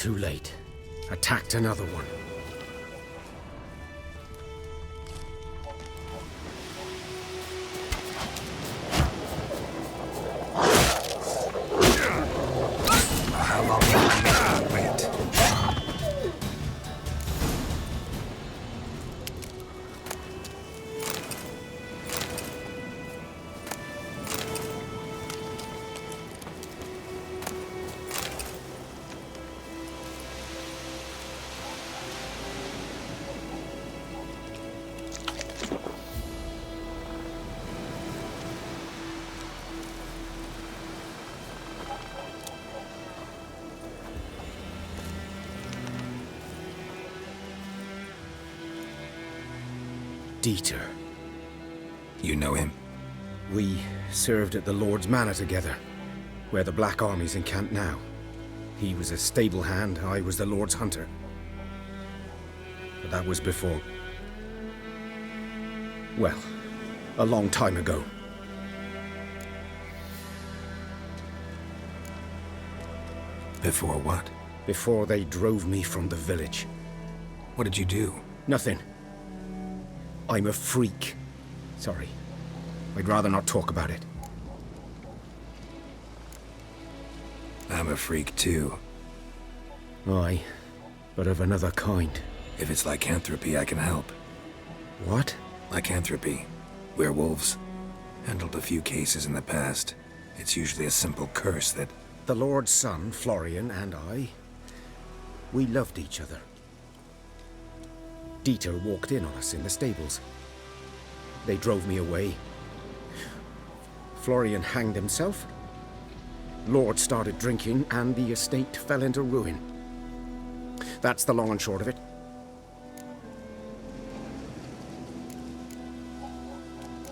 too late. Attacked another one. How long will you make me wait? Dieter. You know him? We served at the Lord's Manor together, where the Black Army's encamped now. He was a stable hand, I was the Lord's hunter. But that was before... well, a long time ago. Before what? Before they drove me from the village. What did you do? Nothing. I'm a freak. Sorry. I'd rather not talk about it. I'm a freak too. Aye, but of another kind. If it's lycanthropy, I can help. What? Lycanthropy. Werewolves. Handled a few cases in the past. It's usually a simple curse that... The Lord's son, Florian, and I... we loved each other. Dieter walked in on us in the stables. They drove me away. Florian hanged himself. Lord started drinking, and the estate fell into ruin. That's the long and short of it.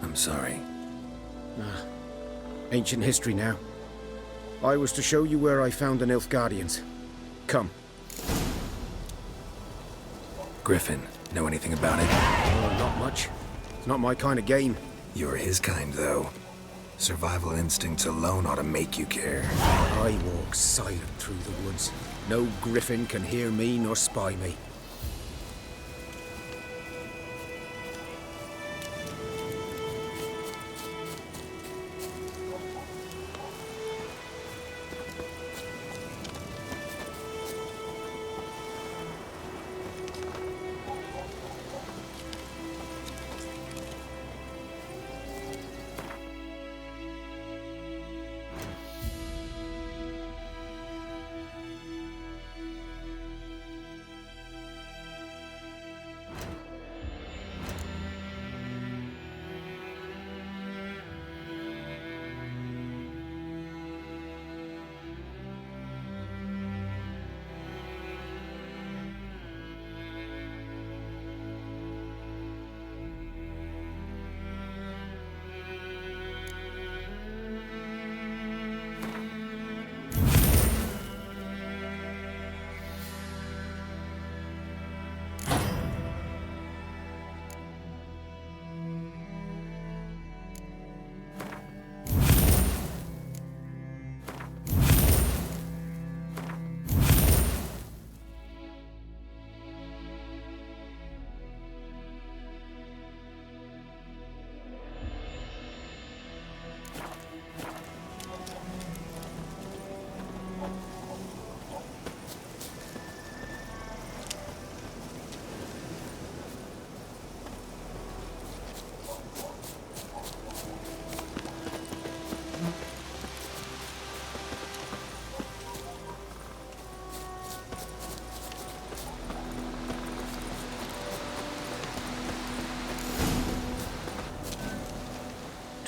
I'm sorry. Ancient history now. I was to show you where I found the Nilfgaardians. Come. Griffin, know anything about it? Oh, not much. It's not my kind of game. You're his kind, though. Survival instincts alone ought to make you care. I walk silent through the woods. No griffin can hear me nor spy me.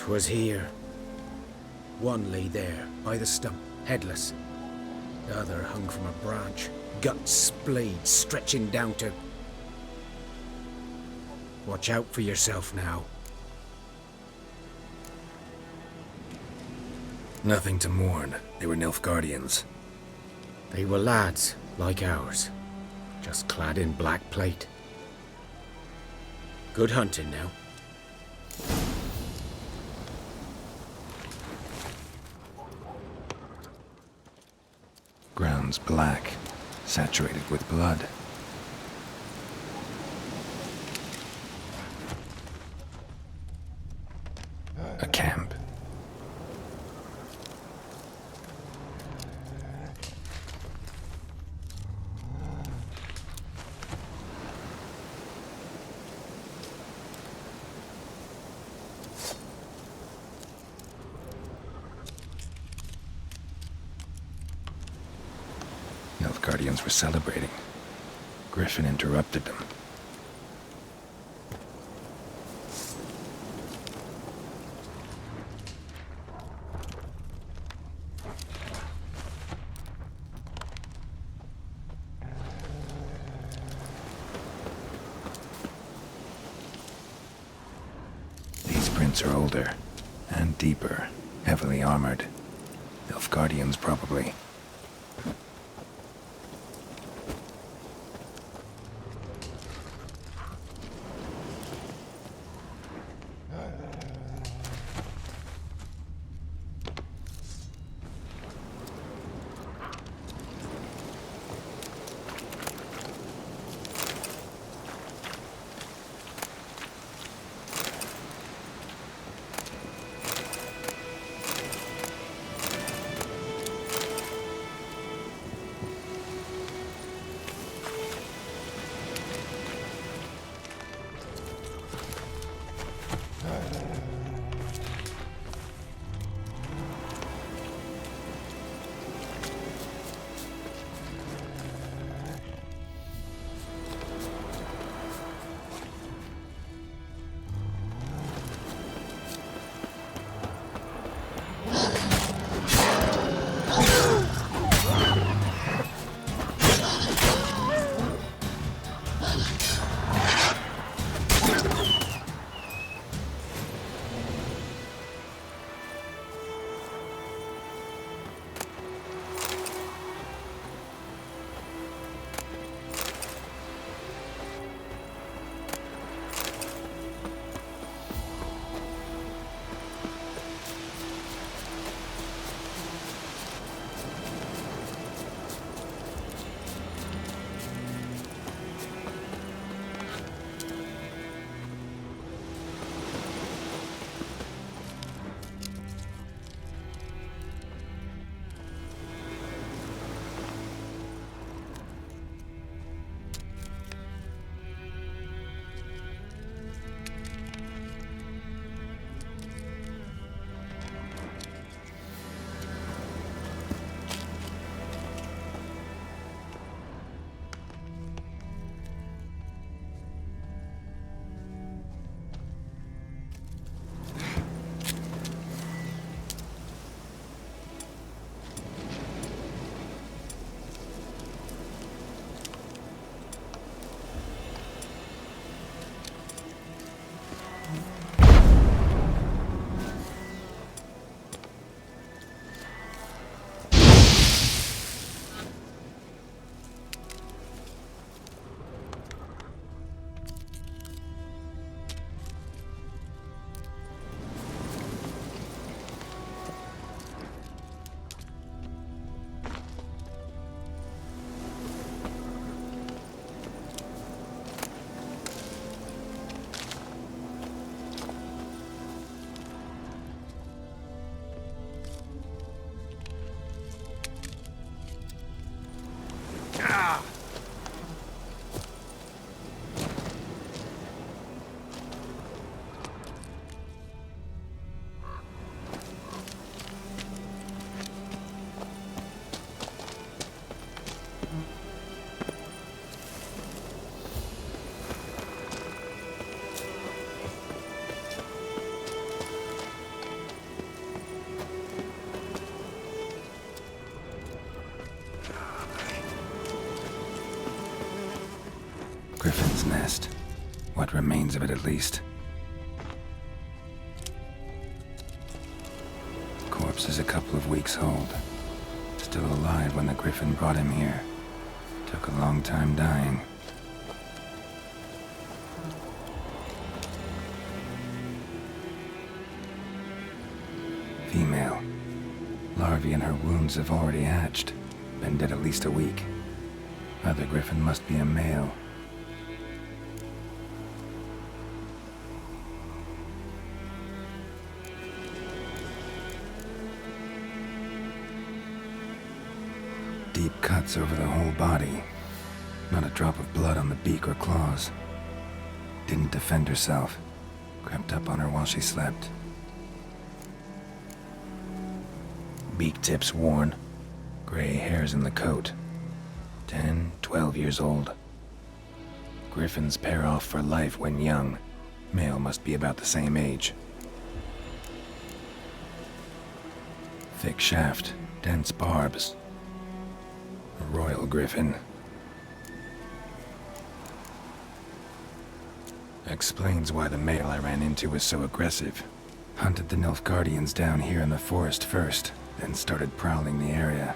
Was here. One lay there, by the stump, headless. The other hung from a branch, guts splayed, stretching down to... Watch out for yourself now. Nothing to mourn. They were Nilfgaardians. They were lads, like ours, just clad in black plate. Good hunting now. Ground's black. saturated with blood. A camp. Guardians were celebrating. Griffin interrupted them. These prints are older and deeper, heavily armored. Elf Guardians, probably. Griffin's nest. What remains of it, at least. Corpse is a couple of weeks old. Still alive when the Griffin brought him here. Took a long time dying. Female. Larvae in her wounds have already hatched. Been dead at least a week. Other griffin must be a male. Deep cuts over the whole body. Not a drop of blood on the beak or claws. Didn't defend herself. Crept up on her while she slept. Beak tips worn. Gray hairs in the coat. 10, 12 years old. Griffins pair off for life when young. Male must be about the same age. Thick shaft, dense barbs. A royal griffin. Explains why the male I ran into was so aggressive. Hunted the Nilfgaardians down here in the forest first, then started prowling the area.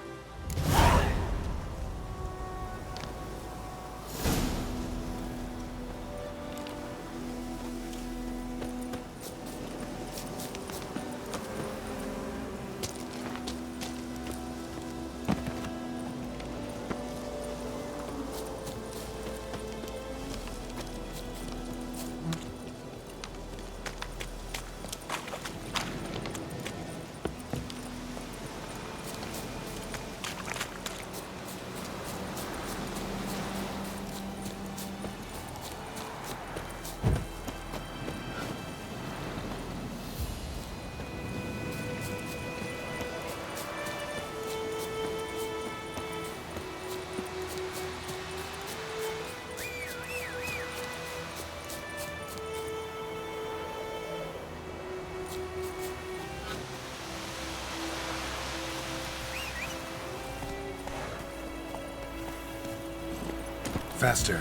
Faster.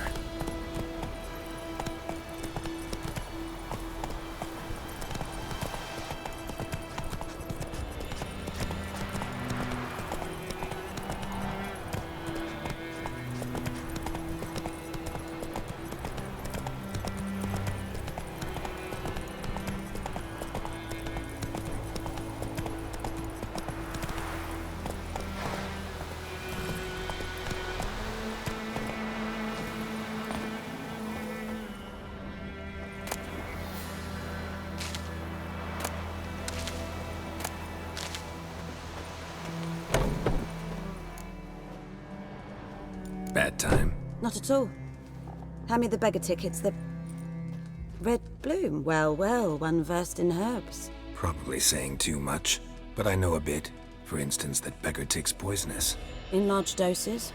Bad time. Not at all. Hand me the beggar tickets, the... Red bloom. Well, well, one versed in herbs. Probably saying too much, but I know a bit. For instance, that beggar tick's poisonous. In large doses.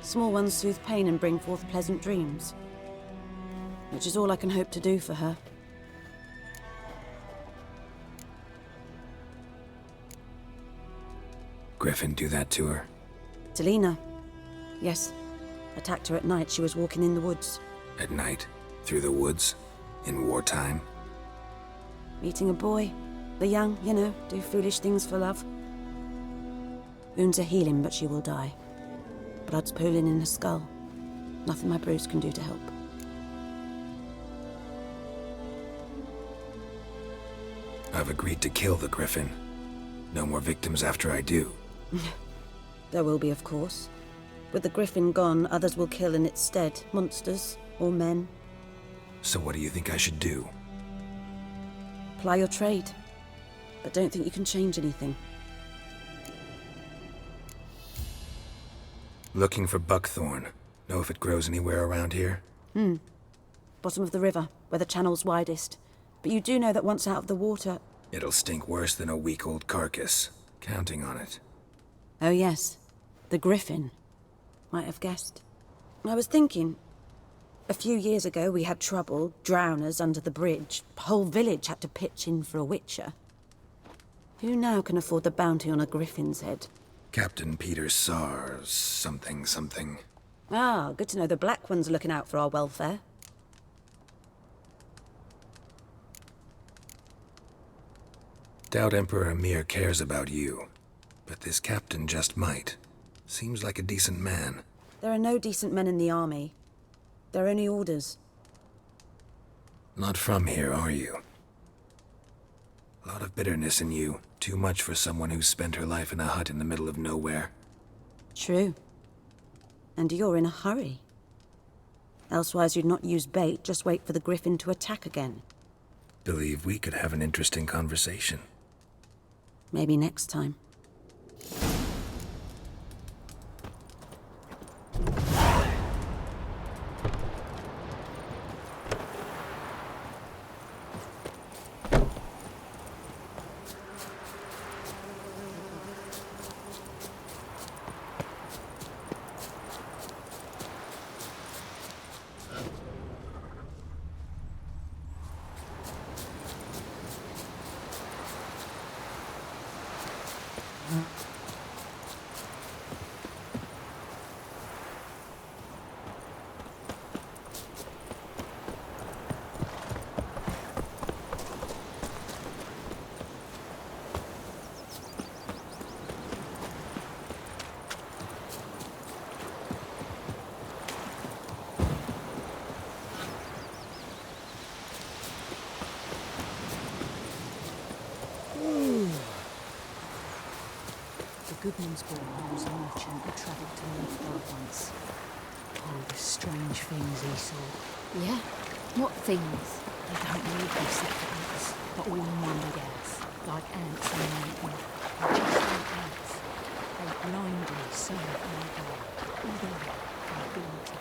Small ones soothe pain and bring forth pleasant dreams. Which is all I can hope to do for her. Griffin do that to her? Talina. Yes. Attacked her at night. She was walking in the woods. At night? Through the woods? In wartime? Meeting a boy. The young, you know, do foolish things for love. Wounds are healing, but she will die. Blood's pooling in her skull. Nothing my bruise can do to help. I've agreed to kill the Griffin. No more victims after I do. There will be, of course. With the Griffin gone, others will kill in its stead. Monsters, or men. So what do you think I should do? Ply your trade. But don't think you can change anything. Looking for buckthorn. Know if it grows anywhere around here? Bottom of the river, where the channel's widest. But you do know that once out of the water... It'll stink worse than a week-old carcass. Counting on it. Oh yes, the Griffin. Might have guessed. I was thinking... A few years ago we had trouble, drowners under the bridge. Whole village had to pitch in for a witcher. Who now can afford the bounty on a Griffin's head? Captain Peter Sars, something. Ah, good to know the Black One's looking out for our welfare. Doubt Emperor Emir cares about you. But this captain just might. Seems like a decent man. There are no decent men in the army. They're only orders. Not from here, are you? A lot of bitterness in you. Too much for someone who's spent her life in a hut in the middle of nowhere. True. And you're in a hurry. Elsewise you'd not use bait, just wait for the griffin to attack again. Believe we could have an interesting conversation. Maybe next time. Goodman's boy was a merchant who travelled to Northgard once. Oh, the strange things he saw. Yeah? What things? They don't need these separate but all in one big house, like ants in a mountain. They're just like ants. They blindly serve no God. Although they've been to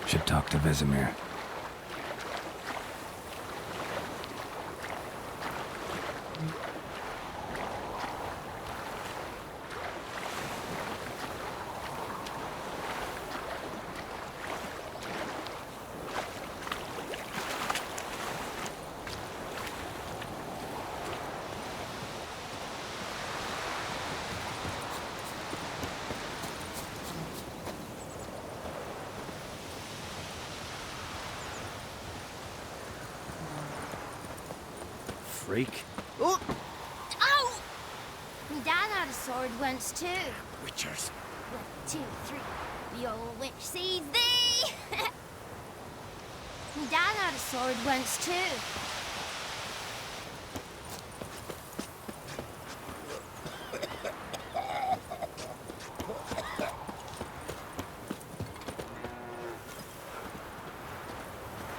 Should talk to Vesemir. Freak. Oh! Ow! My dad had a sword once too. Witchers. 1, 2, 3. The old witch sees thee! My dad had a sword once too.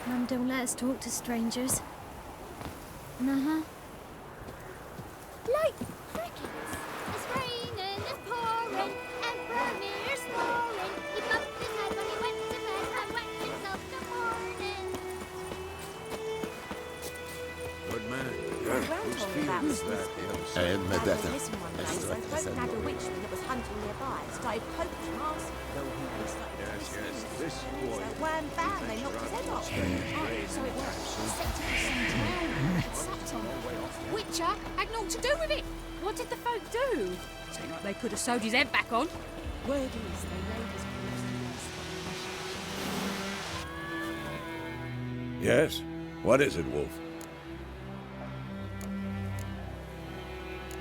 Mum don't let us talk to strangers. Uh-huh. Like crickets. It's raining, it's pouring, and Vermeer's snoring. He bumped his head when he went to bed and wet himself in the morning. Good man. Whose field is that? And Medetta. Listen one day, so folk had a witchman that was hunting nearby. Started poking Marcy. Yes, this boy. So one found, they knocked his head off. So it works. Witcher had naught to do with it. What did the folk do? Seemed like they could have sewed his head back on. Word is they laid his corpse to rest. Yes? What is it, Wolf?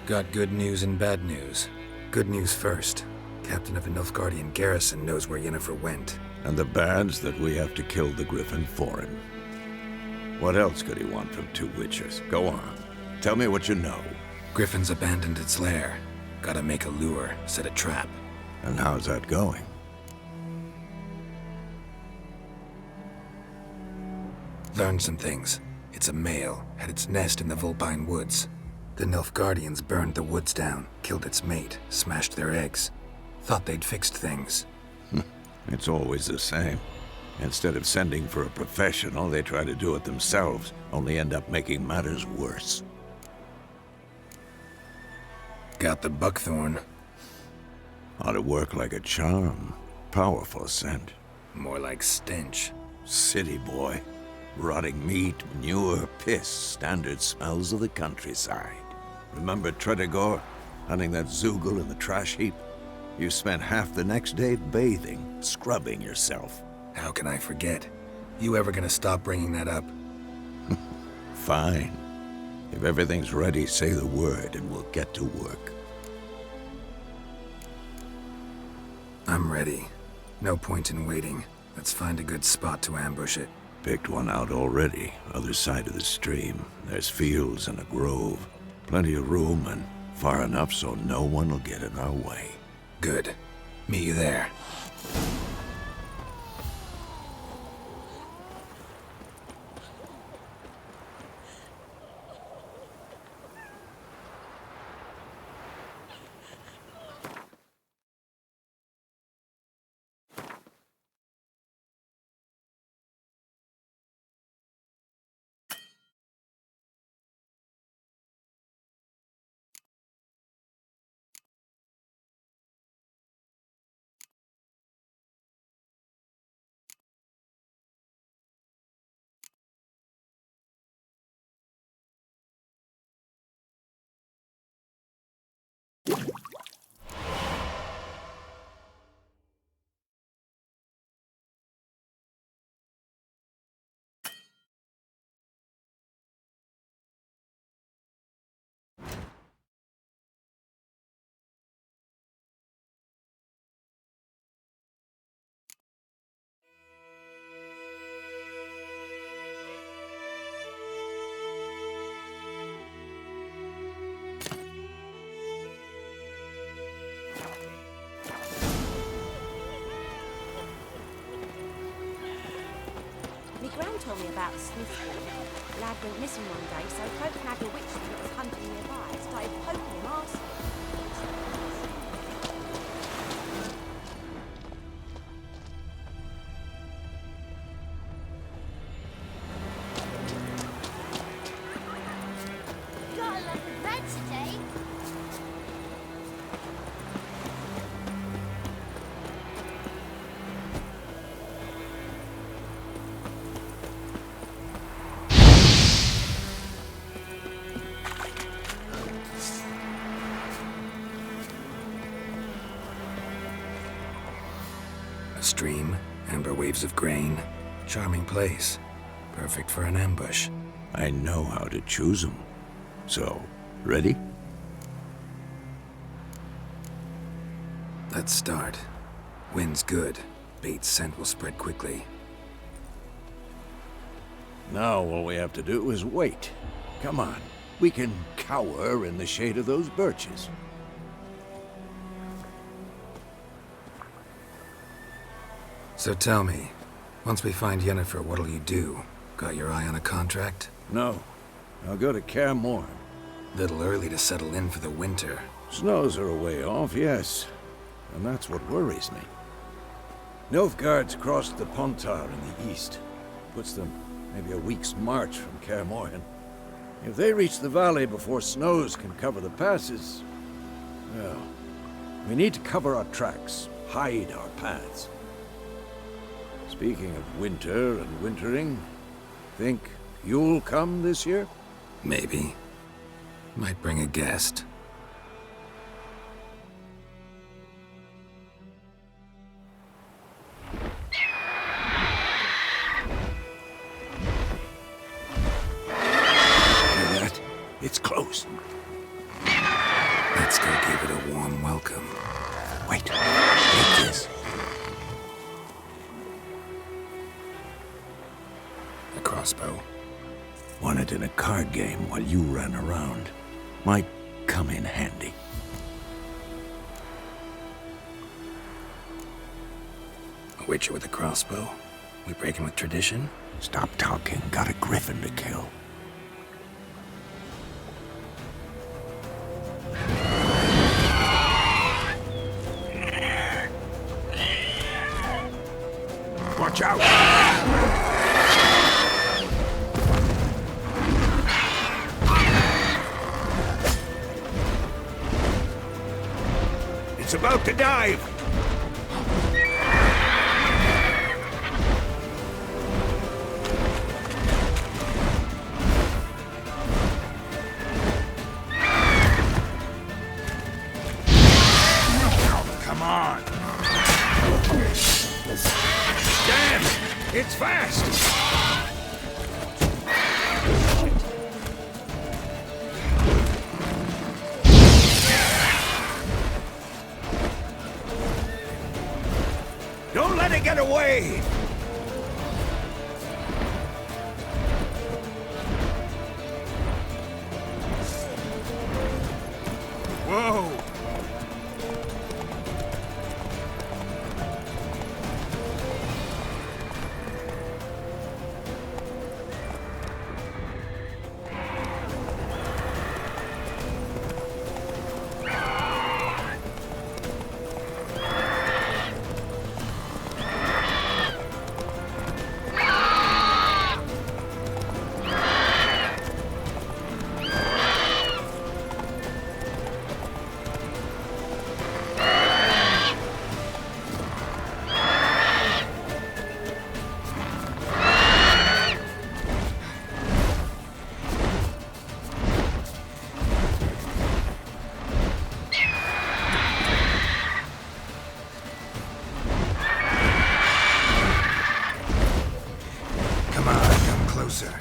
Got good news and bad news. Good news first. Captain of the Nilfgaardian garrison knows where Yennefer went. And the bad's that we have to kill the Griffin for him. What else could he want from 2 witchers? Go on. Tell me what you know. Griffin's abandoned its lair. Gotta make a lure, set a trap. And how's that going? Learned some things. It's a male, had its nest in the Vulpine Woods. The Nilfgaardians burned the woods down, killed its mate, smashed their eggs. Thought they'd fixed things. It's always the same. Instead of sending for a professional, they try to do it themselves, only end up making matters worse. Got the buckthorn. Ought to work like a charm. Powerful scent. More like stench. City boy. Rotting meat, manure, piss, standard smells of the countryside. Remember Tredegor? Hunting that Zoogle in the trash heap? You spent half the next day bathing, scrubbing yourself. How can I forget? You ever gonna stop bringing that up? Fine. If everything's ready, say the word and we'll get to work. I'm ready. No point in waiting. Let's find a good spot to ambush it. Picked one out already, other side of the stream. There's fields and a grove. Plenty of room and far enough so no one will get in our way. Good. Meet you there. My gran told me about Smithfield. Lad went missing one day, so folk had a witch that was hunting nearby. Started poking him, asking. Got a lot of bread today. A stream, amber waves of grain. Charming place. Perfect for an ambush. I know how to choose them. So, ready? Let's start. Wind's good. Bait's scent will spread quickly. Now all we have to do is wait. Come on. We can cower in the shade of those birches. So tell me, once we find Yennefer, what'll you do? Got your eye on a contract? No. I'll go to Kaer Morhen. Little early to settle in for the winter. Snows are a way off, yes. And that's what worries me. Nilfgaard's crossed the Pontar in the east. Puts them maybe a week's march from Kaer Morhen. If they reach the valley before snows can cover the passes, well, we need to cover our tracks, hide our paths. Speaking of winter and wintering, think you'll come this year? Maybe. Might bring a guest. Hear that? It's close. Let's go give it a warm welcome. Wait, take this. A crossbow. Won it in a card game while you ran around. Might come in handy. A witcher with a crossbow? We breaking with tradition? Stop talking. Got a griffin to kill. Watch out! It's It's about to dive! Come on! Damn! It's fast! Don't let it get away! Whoa! Come on, come closer.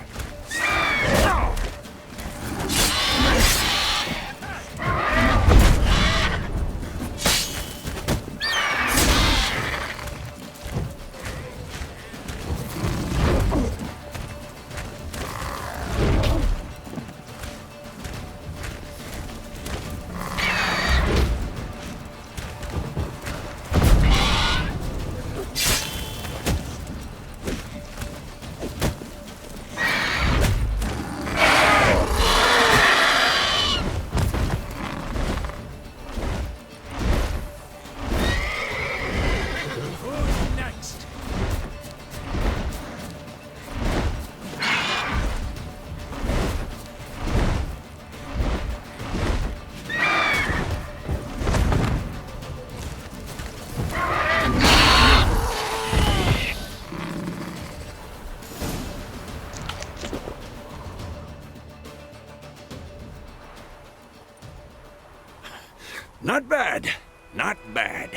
Not bad. Not bad.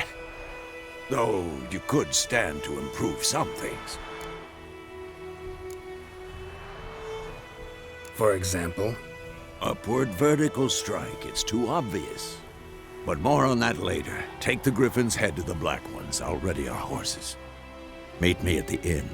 Though you could stand to improve some things. For example? Upward vertical strike. It's too obvious. But more on that later. Take the Griffin's head to the Black Ones. I'll ready our horses. Meet me at the inn.